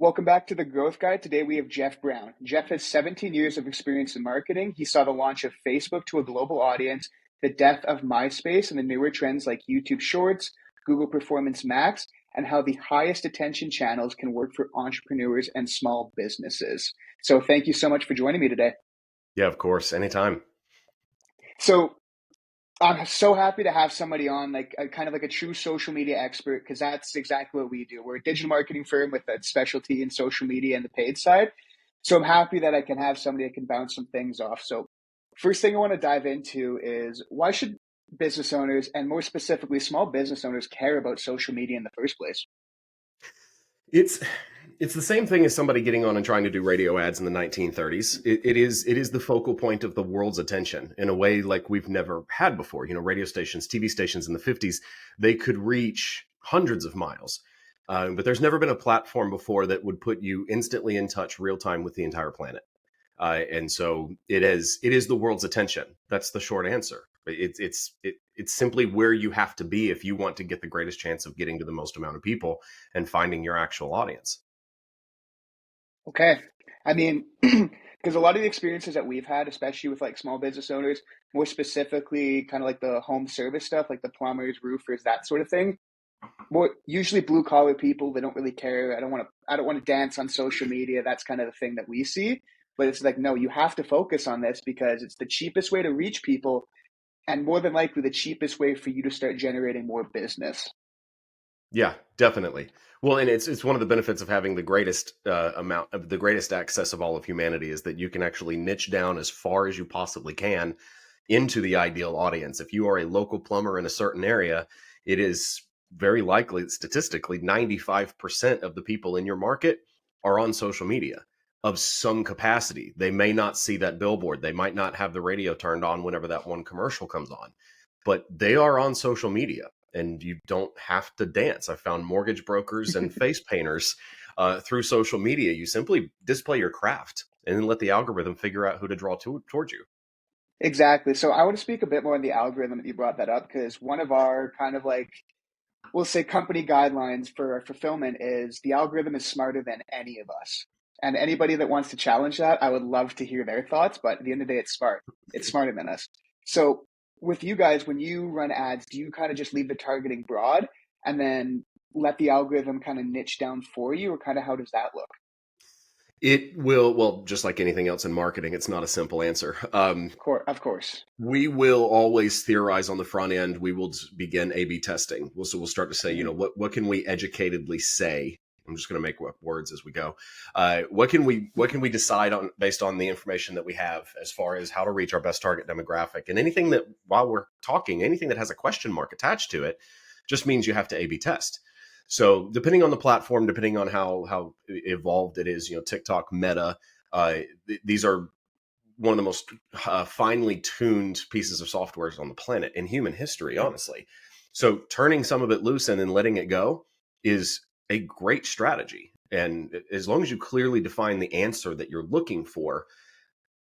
Welcome back to the Growth Guide. Today we have Jeff Brown. Jeff has 17 years of experience in marketing. He saw the launch of Facebook to a global audience, the death of MySpace, and the newer trends like YouTube Shorts, Google Performance Max, and how the highest attention channels can work for entrepreneurs and small businesses. So thank you so much for joining me today. Yeah, of course. Anytime. So I'm so happy to have somebody on, like a kind of like a true social media expert, because that's exactly what we do. We're a digital marketing firm with a specialty in social media and the paid side. So I'm happy that I can have somebody that can bounce some things off. So first thing I want to dive into is why should business owners, and more specifically small business owners, care about social media in the first place? It's it's the same thing as somebody getting on and trying to do radio ads in the 1930s. It is the focal point of the world's attention in a way like we've never had before. Radio stations, TV stations in the 50s, they could reach hundreds of miles. But there's never been a platform before that would put you instantly in touch real time with the entire planet. And so it is the world's attention. That's the short answer. It's simply where you have to be if you want to get the greatest chance of getting to the most amount of people and finding your actual audience. Okay. I mean, because a lot of the experiences that we've had, especially with like small business owners, more specifically kind of like the home service stuff, like the plumbers, roofers, that sort of thing, more usually blue collar people, they don't really care. I don't want to dance on social media. That's kind of the thing that we see. But it's like, no, you have to focus on this because it's the cheapest way to reach people, and more than likely the cheapest way for you to start generating more business. Yeah, definitely. Well, and it's one of the benefits of having the greatest amount of the greatest access of all of humanity is that you can actually niche down as far as you possibly can into the ideal audience. If you are a local plumber in a certain area, it is very likely that statistically 95% of the people in your market are on social media of some capacity. They may not see that billboard. They might not have the radio turned on whenever that one commercial comes on, but they are on social media and you don't have to dance. I found mortgage brokers and face painters through social media. You simply display your craft and then let the algorithm figure out who to draw towards you. Exactly. So I want to speak a bit more on the algorithm that you brought that up, because one of our kind of like, we'll say, company guidelines for our fulfillment is the algorithm is smarter than any of us. And anybody that wants to challenge that, I would love to hear their thoughts. But at the end of the day, it's smart. It's smarter than us. So with you guys, when you run ads, do you kind of just leave the targeting broad and then let the algorithm kind of niche down for you, or kind of how does that look? It will, well, just like anything else in marketing, it's not a simple answer. Of course. We will always theorize on the front end. We will begin A/B testing. So we'll start to say, Mhm. what can we educatedly say? I'm just going to make up words as we go. What can we decide on based on the information that we have as far as how to reach our best target demographic? And anything that, while we're talking, anything that has a question mark attached to it, just means you have to A/B test. So depending on the platform, depending on how evolved it is, TikTok, Meta, these are one of the most finely tuned pieces of software on the planet in human history, honestly. So turning some of it loose and then letting it go is a great strategy. And as long as you clearly define the answer that you're looking for,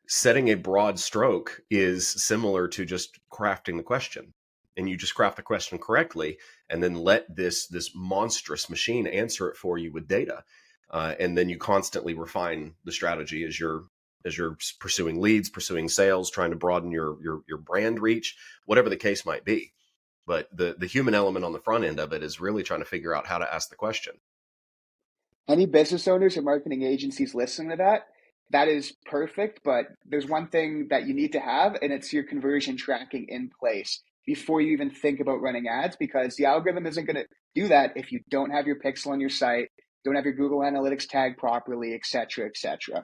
setting a broad stroke is similar to just crafting the question. And you just craft the question correctly and then let this monstrous machine answer it for you with data. And then you constantly refine the strategy as you're pursuing leads, pursuing sales, trying to broaden your brand reach, whatever the case might be. But the human element on the front end of it is really trying to figure out how to ask the question. Any business owners or marketing agencies listening to that, that is perfect. But there's one thing that you need to have, and it's your conversion tracking in place before you even think about running ads, because the algorithm isn't going to do that if you don't have your pixel on your site, don't have your Google Analytics tag properly, et cetera, et cetera.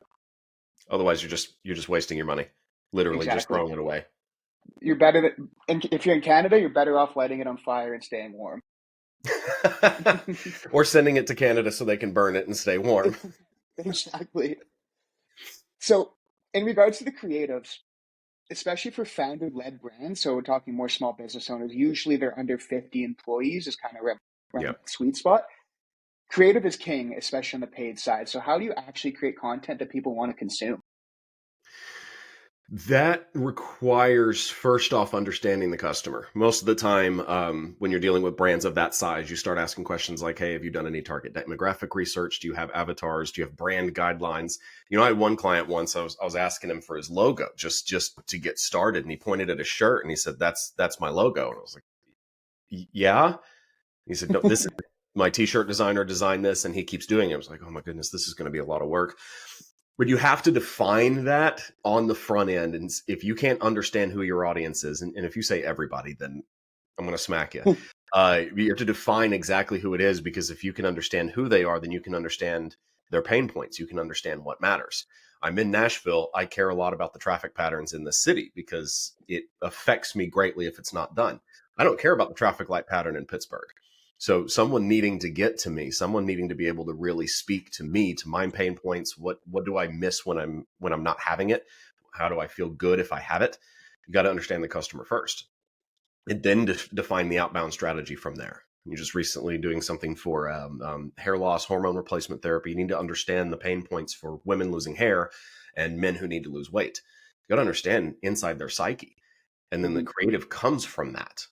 Otherwise, you're just wasting your money, literally just Exactly. throwing it away, You're better than, and if you're in Canada, you're better off lighting it on fire and staying warm. or sending it to Canada so they can burn it and stay warm. Exactly. So, in regards to the creatives, especially for founder led brands, so we're talking more small business owners, usually they're under 50 employees, is kind of around Yeah. that sweet spot. Creative is king, especially on the paid side. So, how do you actually create content that people want to consume? That requires, first off, understanding the customer. Most of the time, when you're dealing with brands of that size, you start asking questions like, hey, have you done any target demographic research? Do you have avatars? Do you have brand guidelines? You know, I had one client once, I was asking him for his logo just to get started. And he pointed at his shirt and he said, that's my logo. And I was like, yeah. He said, no, this is my t-shirt designer designed this. And he keeps doing it. I was like, oh my goodness, this is going to be a lot of work. But you have to define that on the front end. And if you can't understand who your audience is, and if you say everybody, then I'm going to smack you. You have to define exactly who it is, because if you can understand who they are, then you can understand their pain points. You can understand what matters. I'm in Nashville. I care a lot about the traffic patterns in the city because it affects me greatly if it's not done. I don't care about the traffic light pattern in Pittsburgh. So someone needing to get to me, someone needing to be able to really speak to me, to my pain points. What do I miss when I'm not having it? How do I feel good if I have it? You got to understand the customer first, and then define the outbound strategy from there. You're just recently doing something for hair loss, hormone replacement therapy. You need to understand the pain points for women losing hair and men who need to lose weight. You got to understand inside their psyche, and then the Mhm. creative comes from that.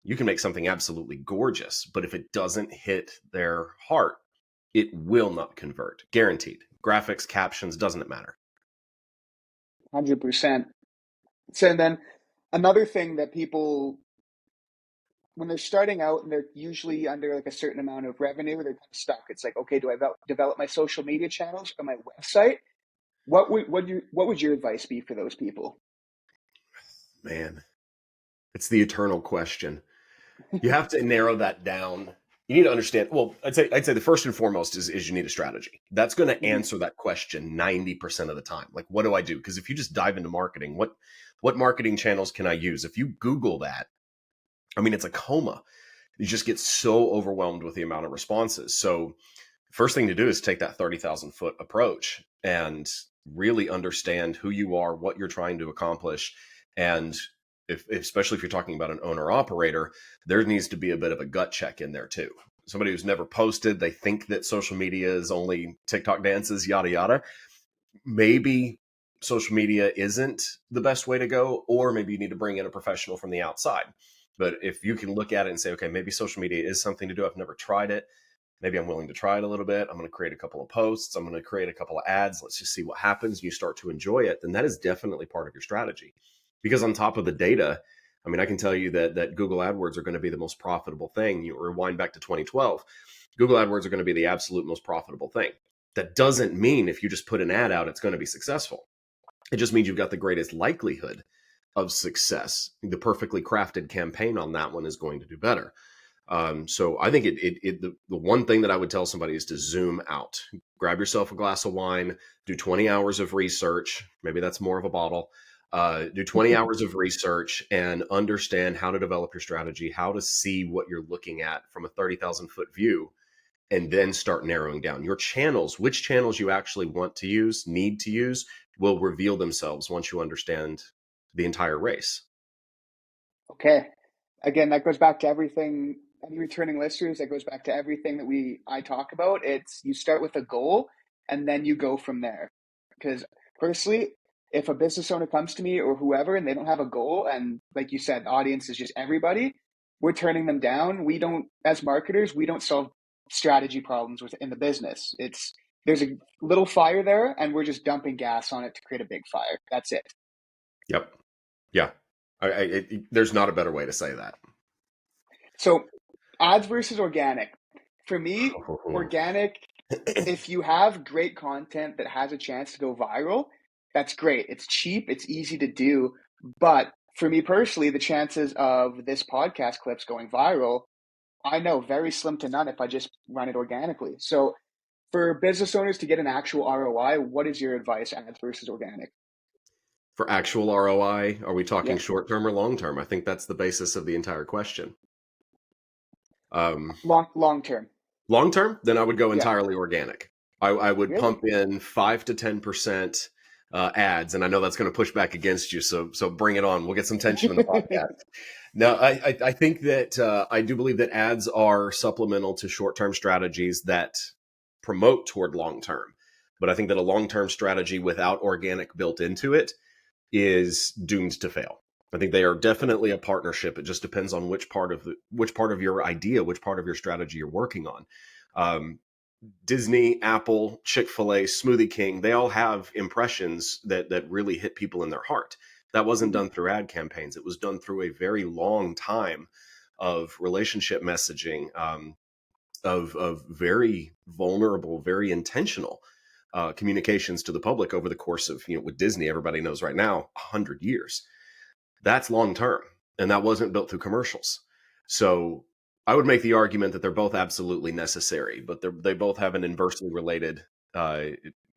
You can make something absolutely gorgeous, but if it doesn't hit their heart, it will not convert. Guaranteed. Graphics, captions, doesn't it matter? 100%. So, and then another thing that people, when they're starting out and they're usually under like a certain amount of revenue, they're kind of stuck. It's like, okay, do I develop my social media channels or my website? What would your advice be for those people? Man, it's the eternal question. You have to narrow that down. You need to understand. Well, I'd say the first and foremost is you need a strategy. That's going to Mhm. answer that question 90% of the time. Like, what do I do? Because if you just dive into marketing, what marketing channels can I use? If you Google that, I mean, it's a coma. You just get so overwhelmed with the amount of responses. So first thing to do is take that 30,000 foot approach and really understand who you are, what you're trying to accomplish. And especially if you're talking about an owner operator, there needs to be a bit of a gut check in there too. Somebody who's never posted, they think that social media is only TikTok dances, yada, yada. Maybe social media isn't the best way to go, or maybe you need to bring in a professional from the outside. But if you can look at it and say, okay, maybe social media is something to do, I've never tried it, maybe I'm willing to try it a little bit. I'm going to create a couple of posts. I'm going to create a couple of ads. Let's just see what happens. You start to enjoy it. Then that is definitely part of your strategy. Because on top of the data, I mean, I can tell you that Google AdWords are going to be the most profitable thing. You rewind back to 2012, Google AdWords are going to be the absolute most profitable thing. That doesn't mean if you just put an ad out, it's going to be successful. It just means you've got the greatest likelihood of success. The perfectly crafted campaign on that one is going to do better. So I think the one thing that I would tell somebody is to zoom out, grab yourself a glass of wine, do 20 hours of research. Maybe that's more of a bottle. Do 20 hours of research and understand how to develop your strategy, how to see what you're looking at from a 30,000 foot view, and then start narrowing down your channels. Which channels you actually want to use, need to use, will reveal themselves once you understand the entire race. Okay. Again, that goes back to everything, any returning listeners, that goes back to everything that I talk about. It's you start with a goal and then you go from there. Because personally, if a business owner comes to me or whoever and they don't have a goal, and like you said, the audience is just everybody, we're turning them down. We don't, as marketers, we don't solve strategy problems within the business. It's there's a little fire there and we're just dumping gas on it to create a big fire. That's it. Yep. Yeah. There's not a better way to say that. So ads versus organic. For me, organic, if you have great content that has a chance to go viral, that's great. It's cheap, it's easy to do. But for me personally, the chances of this podcast clips going viral, I know very slim to none if I just run it organically. So for business owners to get an actual ROI, what is your advice, ads versus organic? For actual ROI, are we talking Yeah, short term or long term? I think that's the basis of the entire question. Um, long term. Long term, then I would go Yeah, entirely organic. I would really? pump in 5 to 10% ads, and I know that's going to push back against you. So bring it on. We'll get some tension in the podcast. Now, I think that I do believe that ads are supplemental to short term strategies that promote toward long term. But I think that a long term strategy without organic built into it is doomed to fail. I think they are definitely a partnership. It just depends on which part of your idea, which part of your strategy you're working on. Um, Disney, Apple, Chick-fil-A, Smoothie King, they all have impressions that really hit people in their heart. That wasn't Mhm. done through ad campaigns. It was done through a very long time of relationship messaging, of very vulnerable, very intentional communications to the public over the course of, with Disney, everybody knows right now, 100 years. That's long term. And that wasn't built through commercials. So I would make the argument that they're both absolutely necessary, but they both have an inversely related uh,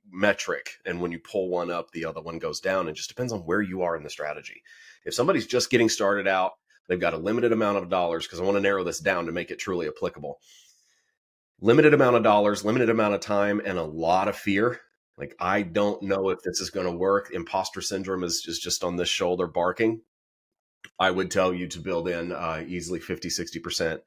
metric. And when you pull one up, the other one goes down. It just depends on where you are in the strategy. If somebody's just getting started out, they've got a limited amount of dollars, because I want to narrow this down to make it truly applicable. Limited amount of dollars, limited amount of time, and a lot of fear. Like, I don't know if this is going to work. Imposter syndrome is just on this shoulder barking. I would tell you to build in easily 50, 60%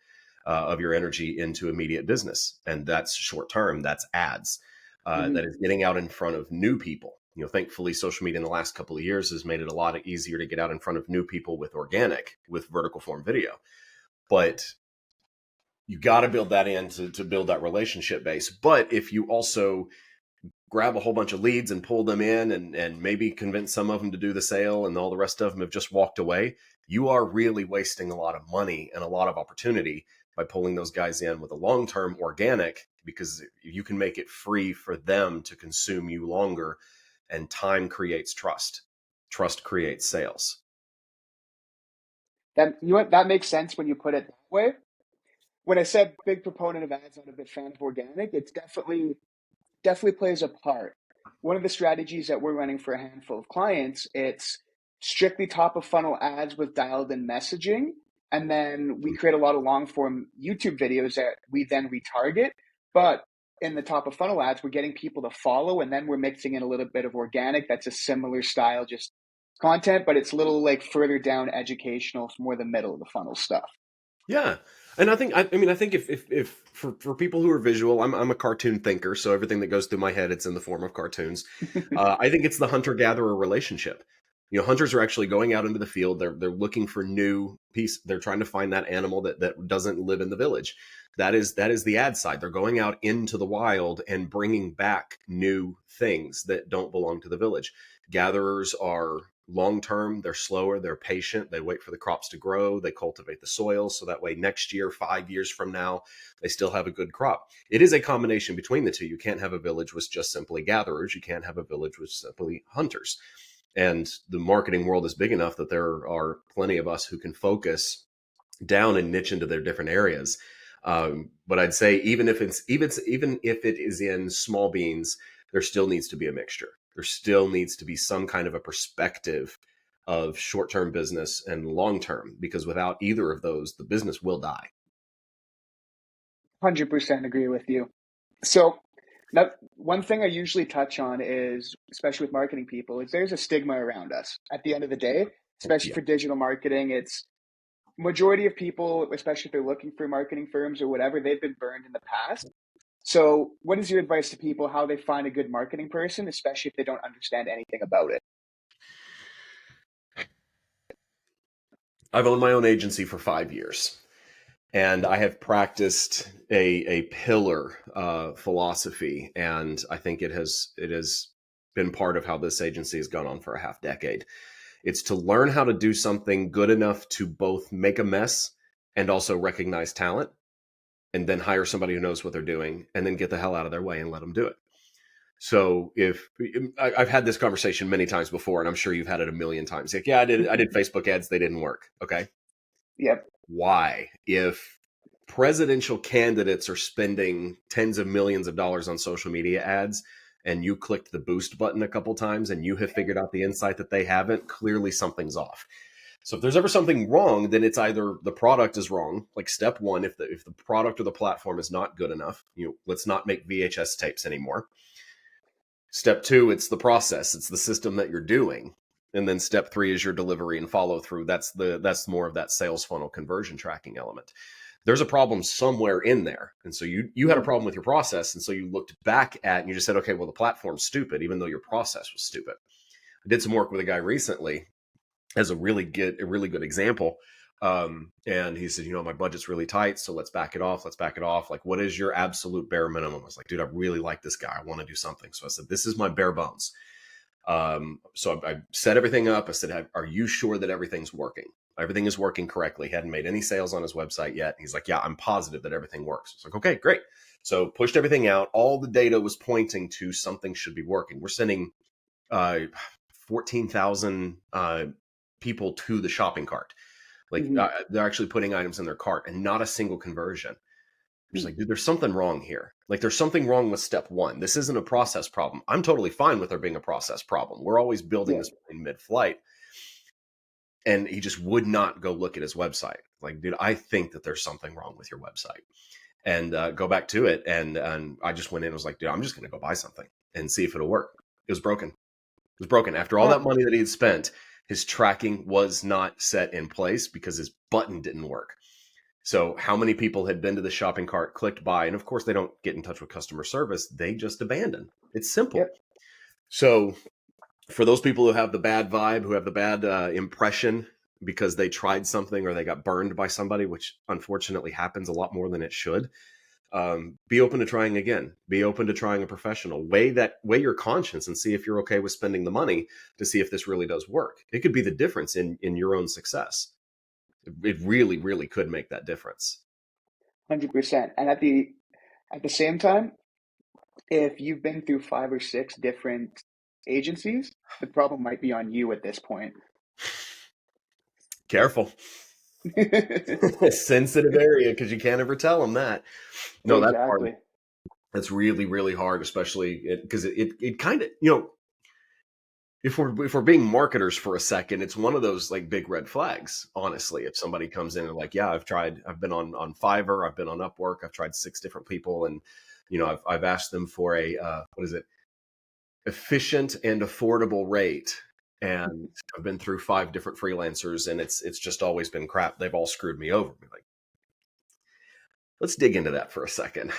of your energy into immediate business. And that's short term, that's ads. Mhm. That is getting out in front of new people. Thankfully, social media in the last couple of years has made it a lot easier to get out in front of new people with organic, with vertical form video. But you got to build that in to build that relationship base. But if you also grab a whole bunch of leads and pull them in, and maybe convince some of them to do the sale and all the rest of them have just walked away, you are really wasting a lot of money and a lot of opportunity by pulling those guys in with a long-term organic, because you can make it free for them to consume you longer, and time creates trust. Trust creates sales. That you know what, that makes sense when you put it that way. When I said big proponent of ads, not a big fan of organic, it's definitely plays a part. One of the strategies that we're running for a handful of clients, it's strictly top of funnel ads with dialed in messaging. And then we create a lot of long form YouTube videos that we then retarget. But in the top of funnel ads, we're getting people to follow, and then we're mixing in a little bit of organic. That's a similar style, just content, but it's a little like further down educational, more the middle of the funnel stuff. Yeah. And I think if for people who are visual, I'm a cartoon thinker, so everything that goes through my head, it's in the form of cartoons. I think it's the hunter-gatherer relationship. Hunters are actually going out into the field. They're looking for new piece. They're trying to find that animal that doesn't live in the village. That is the ad side. They're going out into the wild and bringing back new things that don't belong to the village. Gatherers are long term, they're slower, they're patient, they wait for the crops to grow, they cultivate the soil so that way next year, 5 years from now, they still have a good crop. It is a combination between the two. You can't have a village with just simply gatherers, you can't have a village with simply hunters. And the marketing world is big enough that there are plenty of us who can focus down and niche into their different areas. But I'd say even if it is in small beans, there still needs to be a mixture. There still needs to be some kind of a perspective of short-term business and long-term, because without either of those, the business will die. 100% agree with you. So, now, one thing I usually touch on is, especially with marketing people, is there's a stigma around us. At the end of the day, especially Yeah. for digital marketing, it's majority of people, especially if they're looking for marketing firms or whatever, they've been burned in the past. So, what is your advice to people how they find a good marketing person, especially if they don't understand anything about it? I've owned my own agency for 5 years. And I have practiced a pillar philosophy, and I think it has been part of how this agency has gone on for a half decade. It's to learn how to do something good enough to both make a mess and also recognize talent, and then hire somebody who knows what they're doing, and then get the hell out of their way and let them do it. So if I've had this conversation many times before, and I'm sure you've had it a million times. Like, yeah, I did Facebook ads, they didn't work. Okay, Yep. why? If presidential candidates are spending tens of millions of dollars on social media ads, and you clicked the boost button a couple times and you have figured out the insight that they haven't, clearly something's off. So if there's ever something wrong, then it's either the product is wrong. Like, step one, if the product or the platform is not good enough, let's not make VHS tapes anymore. Step two, it's the process, it's the system that you're doing. And then step three is your delivery and follow through. That's more of that sales funnel conversion tracking element. There's a problem somewhere in there. And so you had a Mhm. problem with your process. And so you looked back at and you just said, okay, well, the platform's stupid, even though your process was stupid. I did some work with a guy recently as a really good example. And he said, my budget's really tight, so let's back it off. Let's back it off. Like, what is your absolute bare minimum? I was like, dude, I really like this guy. I want to do something. So I said, this is my bare bones. So I set everything up. I said, are you sure that everything's working? Everything is working correctly. He hadn't made any sales on his website yet. He's like, yeah, I'm positive that everything works. It's like, okay, great. So pushed everything out. All the data was pointing to something should be working. We're sending 14,000 people to the shopping cart. Like Mm-hmm. they're actually putting items in their cart and not a single conversion. I'm just like, dude, there's something wrong here. Like there's something wrong with step one. This isn't a process problem. I'm totally fine with there being a process problem. We're always building Yeah. this in mid-flight. And he just would not go look at his website. Like, dude, I think that there's something wrong with your website. And go back to it. And I just went in and was like, dude, I'm just going to go buy something and see if it'll work. It was broken. It was broken. After all Huh. that money that he had spent, his tracking was not set in place because his button didn't work. So how many people had been to the shopping cart, clicked buy, and of course they don't get in touch with customer service. They just abandon. It's simple. Yep. So for those people who have the bad vibe, who have the bad impression because they tried something or they got burned by somebody, which unfortunately happens a lot more than it should, be open to trying again. Be open to trying a professional. Weigh your conscience and see if you're okay with spending the money to see if this really does work. It could be the difference in your own success. It really, really could make that difference. 100%. And at the same time, if you've been through 5 or 6 different agencies, the problem might be on you at this point. Careful. Sensitive area, because you can't ever tell them that. No, that's hard. Exactly. That's really, really hard, especially because it kind of, if we're being marketers for a second, it's one of those like big red flags, honestly. If somebody comes in and like, yeah, I've been on Fiverr, I've been on Upwork, I've tried 6 different people, and I've asked them for a efficient and affordable rate, and I've been through 5 different freelancers, and it's just always been crap. They've all screwed me over. Like, let's dig into that for a second.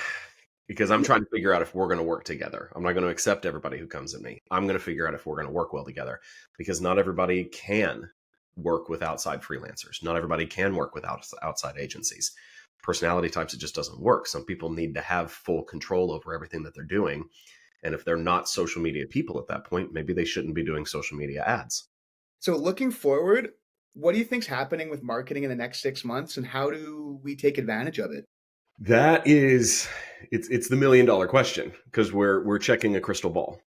Because I'm trying to figure out if we're going to work together. I'm not going to accept everybody who comes at me. I'm going to figure out if we're going to work well together, because not everybody can work with outside freelancers. Not everybody can work with outside agencies. Personality types, it just doesn't work. Some people need to have full control over everything that they're doing. And if they're not social media people at that point, maybe they shouldn't be doing social media ads. So looking forward, what do you think's happening with marketing in the next 6 months, and how do we take advantage of it? That is, it's the $1 million question, because we're checking a crystal ball.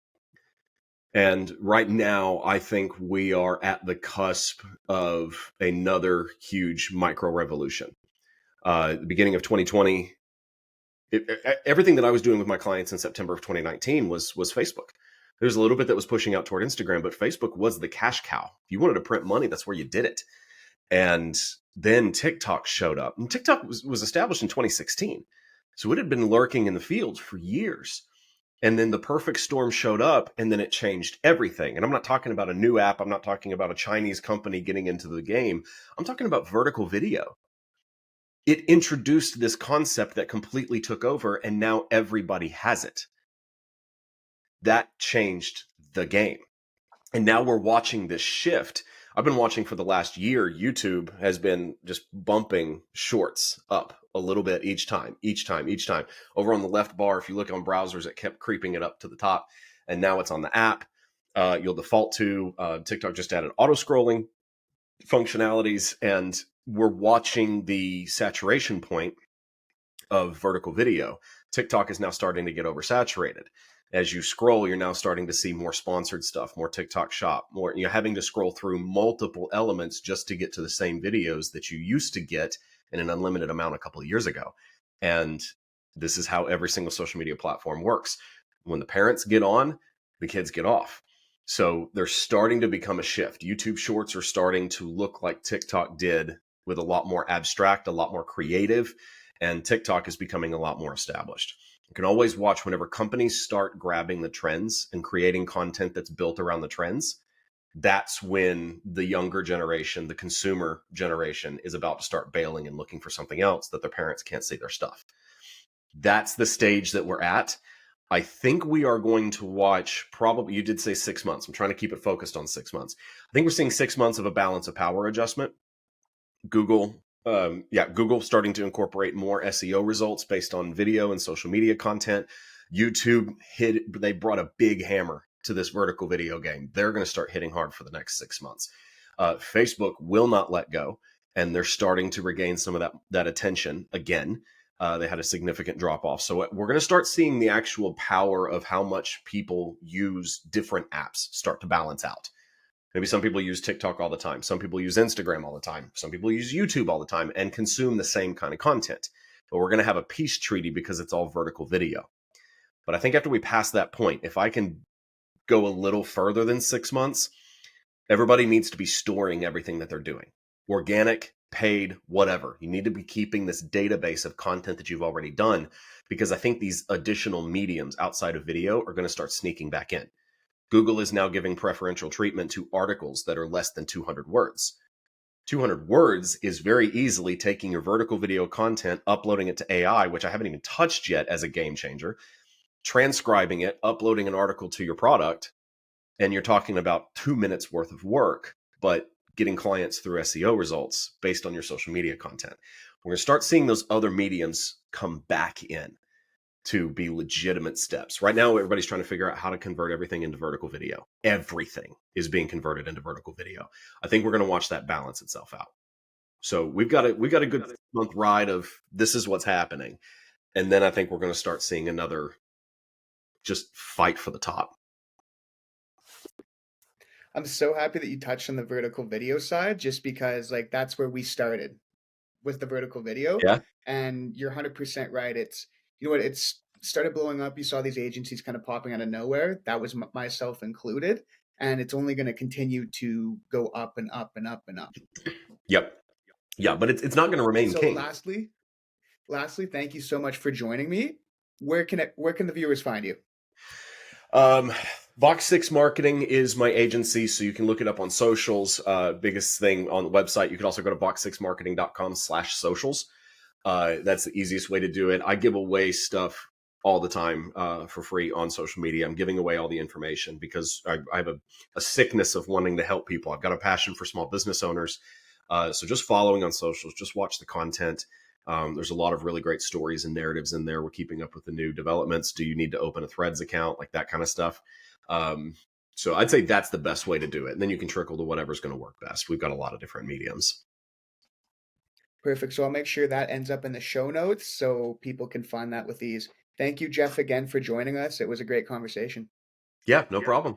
And right now, I think we are at the cusp of another huge micro revolution. The beginning of 2020, everything that I was doing with my clients in September of 2019 was Facebook. There's a little bit that was pushing out toward Instagram, but Facebook was the cash cow. If you wanted to print money, that's where you did it. And then TikTok showed up. And TikTok was established in 2016. So it had been lurking in the field for years. And then the perfect storm showed up, and then it changed everything. And I'm not talking about a new app. I'm not talking about a Chinese company getting into the game. I'm talking about vertical video. It introduced this concept that completely took over, and now everybody has it. That changed the game. And now we're watching this shift. I've been watching for the last year. YouTube has been just bumping shorts up a little bit each time. Over on the left bar, if you look on browsers, it kept creeping it up to the top. And now it's on the app. You'll default to TikTok just added auto scrolling functionalities. And we're watching the saturation point of vertical video. TikTok is now starting to get oversaturated. As you scroll, you're now starting to see more sponsored stuff, more TikTok shop, more, you're having to scroll through multiple elements just to get to the same videos that you used to get in an unlimited amount a couple of years ago. And this is how every single social media platform works. When the parents get on, the kids get off. So there's starting to become a shift. YouTube shorts are starting to look like TikTok did, with a lot more abstract, a lot more creative, and TikTok is becoming a lot more established. You can always watch whenever companies start grabbing the trends and creating content that's built around the trends. That's when the younger generation, the consumer generation, is about to start bailing and looking for something else that their parents can't see their stuff. That's the stage that we're at. I think we are going to watch probably, you did say 6 months. I'm trying to keep it focused on 6 months. I think we're seeing 6 months of a balance of power adjustment. Google starting to incorporate more SEO results based on video and social media content. YouTube they brought a big hammer to this vertical video game. They're going to start hitting hard for the next 6 months. Facebook will not let go, and they're starting to regain some of that attention again. They had a significant drop off. So we're going to start seeing the actual power of how much people use different apps start to balance out. Maybe some people use TikTok all the time. Some people use Instagram all the time. Some people use YouTube all the time and consume the same kind of content. But we're going to have a peace treaty because it's all vertical video. But I think after we pass that point, if I can go a little further than 6 months, everybody needs to be storing everything that they're doing. Organic, paid, whatever. You need to be keeping this database of content that you've already done, because I think these additional mediums outside of video are going to start sneaking back in. Google is now giving preferential treatment to articles that are less than 200 words. 200 words is very easily taking your vertical video content, uploading it to AI, which I haven't even touched yet as a game changer, transcribing it, uploading an article to your product, and you're talking about 2 minutes worth of work, but getting clients through SEO results based on your social media content. We're going to start seeing those other mediums come back in to be legitimate steps. Right now, everybody's trying to figure out how to convert everything into vertical video. Everything is being converted into vertical video. I think we're going to watch that balance itself out. So we've got a good month ride of this is what's happening. And then I think we're going to start seeing another just fight for the top. I'm so happy that you touched on the vertical video side, just because like that's where we started with the vertical video. Yeah. And you're 100% right. It's, you know what, it's started blowing up. You saw these agencies kind of popping out of nowhere. That was myself included. And it's only going to continue to go up and up and up and up. Yep. Yeah, but it's not going to remain So king. lastly, thank you so much for joining me. Where can the viewers find you? Box 6 Marketing is my agency, so you can look it up on socials. Biggest thing on the website. You can also go to box6marketing.com/socials. That's the easiest way to do it. I give away stuff all the time for free on social media. I'm giving away all the information because I have a sickness of wanting to help people. I've got a passion for small business owners. So just following on socials, just watch the content. There's a lot of really great stories and narratives in there. We're keeping up with the new developments. Do you need to open a Threads account? Like that kind of stuff. So I'd say that's the best way to do it. And then you can trickle to whatever's going to work best. We've got a lot of different mediums. Perfect. So I'll make sure that ends up in the show notes so people can find that with ease. Thank you, Jeff, again for joining us. It was a great conversation. Yeah, no problem.